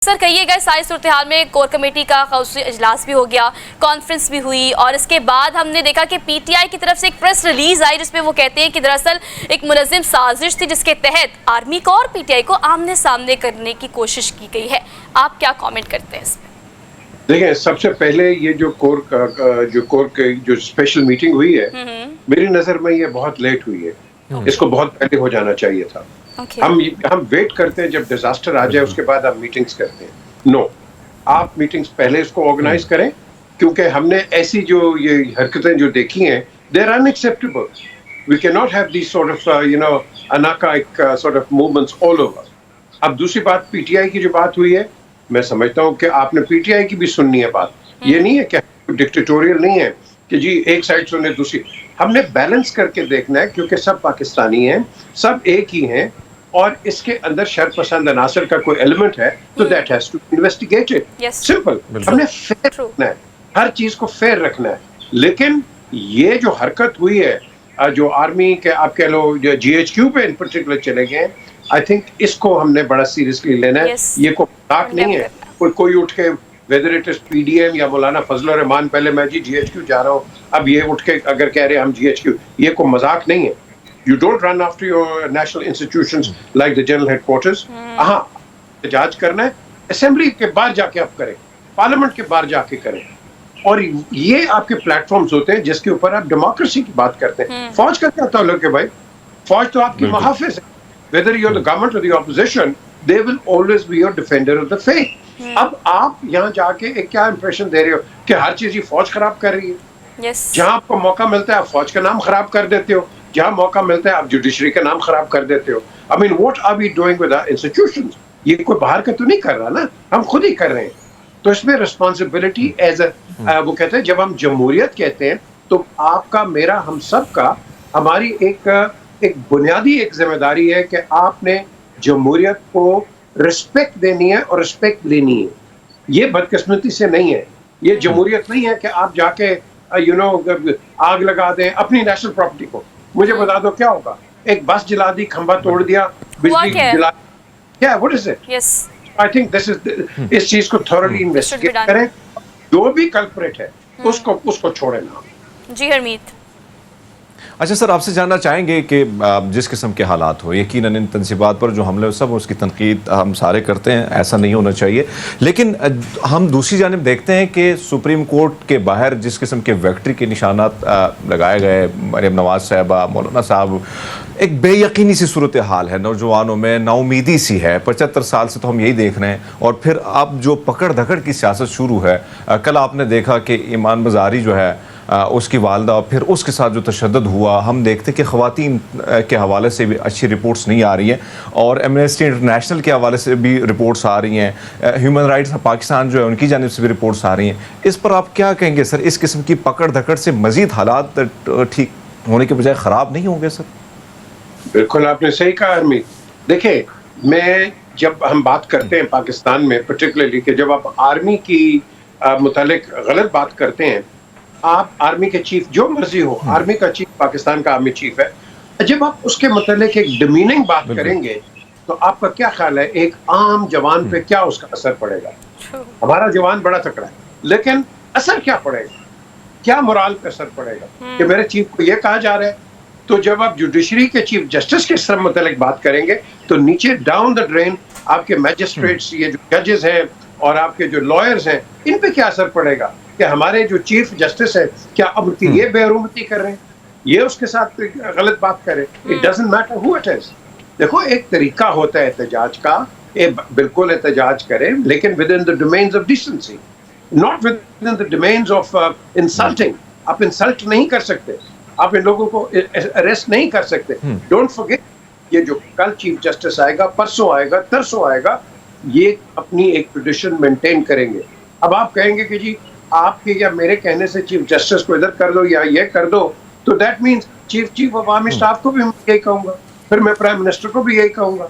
سر کہیے گا ساری صورتحال میں کور کمیٹی کا خصوصی اجلاس بھی ہو گیا، کانفرنس بھی ہوئی، اور اس کے بعد ہم نے دیکھا کہ پی ٹی آئی کی طرف سے ایک پریس ریلیز آئی جس میں وہ کہتے ہیں کہ دراصل ایک منظم سازش تھی جس کے تحت آرمی کو اور پی ٹی آئی کو آمنے سامنے کرنے کی کوشش کی گئی ہے۔ آپ کیا کامنٹ کرتے ہیں اس میں؟ دیکھیں، سب سے پہلے یہ جو کور کی جو اسپیشل میٹنگ ہوئی ہے، میری نظر میں یہ بہت لیٹ ہوئی ہے۔ اس کو بہت پہلے ہو جانا چاہیے تھا۔ ہم ویٹ کرتے ہیں جب ڈیزاسٹر آ جائے اس کے بعد ہم میٹنگز کرتے ہیں۔ نو، آپ میٹنگز پہلے اس کو آرگنائز کریں، کیونکہ ہم نے ایسی جو یہ حرکتیں جو دیکھی ہیں they are unacceptable. We cannot have these sort of anarchic sort of movements all over. اب دوسری بات پی ٹی آئی کی جو بات ہوئی ہے، میں سمجھتا ہوں کہ آپ نے پی ٹی آئی کی بھی سننی ہے بات۔ یہ نہیں ہے کہ ڈکٹیٹوریل نہیں ہے کہ جی ایک سائڈ سنے دوسری، ہم نے بیلنس کر کے دیکھنا ہے، کیونکہ سب پاکستانی ہیں، سب ایک ہی ہیں، اور اس کے اندر شر پسند عناصر کا کوئی ایلیمنٹ ہے تو that has to investigated. Simple, ہم نے فیئر رکھنا ہے، ہر چیز کو فیئر رکھنا ہے۔ لیکن یہ جو حرکت ہوئی ہے، جو آرمی کے آپ کہہ لو جی ایچ کیو پہ ان پرٹیکولر چلے گئے ہیں، آئی تھنک اس کو ہم نے بڑا سیریسلی لینا ہے۔ یہ کوئی مذاق نہیں ہے، کوئی اٹھ کے whether it is P D M یا مولانا فضل الرحمان، پہلے میں جی ایچ کیو جا رہا ہوں، اب یہ اٹھ کے اگر کہہ رہے ہیں ہم جی ایچ کیو، یہ کوئی مذاق نہیں ہے۔ You don't run after your national institutions like the general headquarters. ہاں، احتجاج کرنا ہے، اسمبلی کے باہر جا کے آپ کریں، پارلیمنٹ کے باہر جا کے کریں، اور یہ آپ کے پلیٹ فارمز ہوتے ہیں جس کے اوپر آپ ڈیموکریسی کی بات کرتے ہیں۔ فوج کا کیا تعلق ہے بھائی؟ فوج تو آپ کی محافظ ہے۔ Whether you're the government or the opposition, they will always be your defender of the faith. اب آپ یہاں جا کے ایک کیا امپریشن دے رہے ہو کہ ہر چیز یہ فوج خراب کر رہی ہے؟ جہاں آپ کو موقع ملتا ہے آپ فوج کا نام خراب کر دیتے ہو، جہاں موقع ملتا ہے آپ جوڈیشری کا نام خراب کر دیتے ہو۔ I mean, what are we doing with our institutions? یہ کوئی باہر کا تو نہیں کر رہا نا، ہم خود ہی کر رہے ہیں۔ تو اس میں ریسپانسبلٹی ایز اے، وہ کہتے ہیں جب ہم جمہوریت کہتے ہیں تو آپ کا، میرا، ہم سب کا، ہماری ایک بنیادی ایک ذمہ داری ہے کہ آپ نے جمہوریت کو رسپیکٹ دینی ہے اور رسپیکٹ لینی ہے۔ یہ بدقسمتی سے نہیں ہے، یہ جمہوریت نہیں ہے کہ آپ جا کے آگ لگا دیں اپنی نیشنل پراپرٹی کو۔ مجھے بتا دو کیا ہوگا؟ ایک بس جلا دی، کھمبا توڑ دیا، بجلی جلا، کیا what is it? I think اس چیز کو thoroughly investigate کریں، جو بھی کلپریٹ ہے اس کو چھوڑیں نا۔ جی حرمیت۔ اچھا سر، آپ سے جاننا چاہیں گے کہ جس قسم کے حالات ہو، یقیناً ان تنصیبات پر جو حملے سب اس کی تنقید ہم سارے کرتے ہیں، ایسا نہیں ہونا چاہیے، لیکن ہم دوسری جانب دیکھتے ہیں کہ سپریم کورٹ کے باہر جس قسم کے وکٹری کے نشانات لگائے گئے، مریم نواز صاحبہ، مولانا صاحب، ایک بے یقینی سی صورتحال ہے، نوجوانوں میں نا امیدی سی ہے۔ 75 سال سے تو ہم یہی دیکھ رہے ہیں، اور پھر اب جو پکڑ دھکڑ کی سیاست شروع ہے، کل آپ نے دیکھا کہ ایمان بازاری جو ہے اس کی والدہ، اور پھر اس کے ساتھ جو تشدد ہوا، ہم دیکھتے کہ خواتین کے حوالے سے بھی اچھی رپورٹس نہیں آ رہی ہیں، اور ایمنسٹی انٹرنیشنل کے حوالے سے بھی رپورٹس آ رہی ہیں، ہیومن رائٹس پاکستان جو ہے ان کی جانب سے بھی رپورٹس آ رہی ہیں۔ اس پر آپ کیا کہیں گے سر؟ اس قسم کی پکڑ دھکڑ سے مزید حالات ٹھیک ہونے کے بجائے خراب نہیں ہوں گے سر؟ بالکل آپ نے صحیح کہا حرمیت۔ دیکھیں، جب ہم بات کرتے ہیں پاکستان میں پرٹیکولرلی کہ جب آپ آرمی کی متعلق غلط بات کرتے ہیں، آپ آرمی کے چیف جو مرضی ہو، آرمی کا چیف پاکستان کا آرمی چیف ہے، جب آپ اس کے متعلق ایک ڈیمیننگ بات کریں گے تو آپ کا کیا خیال ہے ایک عام جوان پہ کیا اس کا اثر پڑے گا؟ ہمارا جوان بڑا تکڑا ہے، لیکن اثر کیا پڑے گا؟ کیا مورال پہ اثر پڑے گا کہ میرے چیف کو یہ کہا جا رہا ہے؟ تو جب آپ جوڈیشری کے چیف جسٹس کے سب متعلق بات کریں گے تو نیچے ڈاؤن دا ڈرین آپ کے میجسٹریٹس، یہ جو ججز ہیں اور آپ کے جو لائرز ہیں، ان پہ کیا اثر پڑے گا کہ ہمارے جو چیف جسٹس ہے کیا اب یہ بے حرمتی کر رہے ہیں، یہ اس کے ساتھ غلط بات کرے؟ It doesn't matter who it is۔ دیکھو، ایک طریقہ ہوتا ہے احتجاج کا، بالکل احتجاج کریں لیکن within the domains of decency, not within the domains of insulting۔ آپ انسلٹ نہیں کر سکتے، آپ ان لوگوں کو اریسٹ نہیں کر سکتے۔ ڈونٹ فرگیٹ، یہ جو کل چیف جسٹس آئے گا، پرسوں آئے گا، ترسوں آئے گا، یہ اپنی ایک ٹریڈیشن مینٹین کریں گے۔ اب آپ کہیں گے کہ جی آپ کے یا میرے کہنے سے چیف جسٹس کو ادھر کر دو یا یہ کر دو، تو that means chief of army staff کو بھی یہی کہوں گا، پھر میں پرائم منسٹر کو بھی یہی کہوں گا۔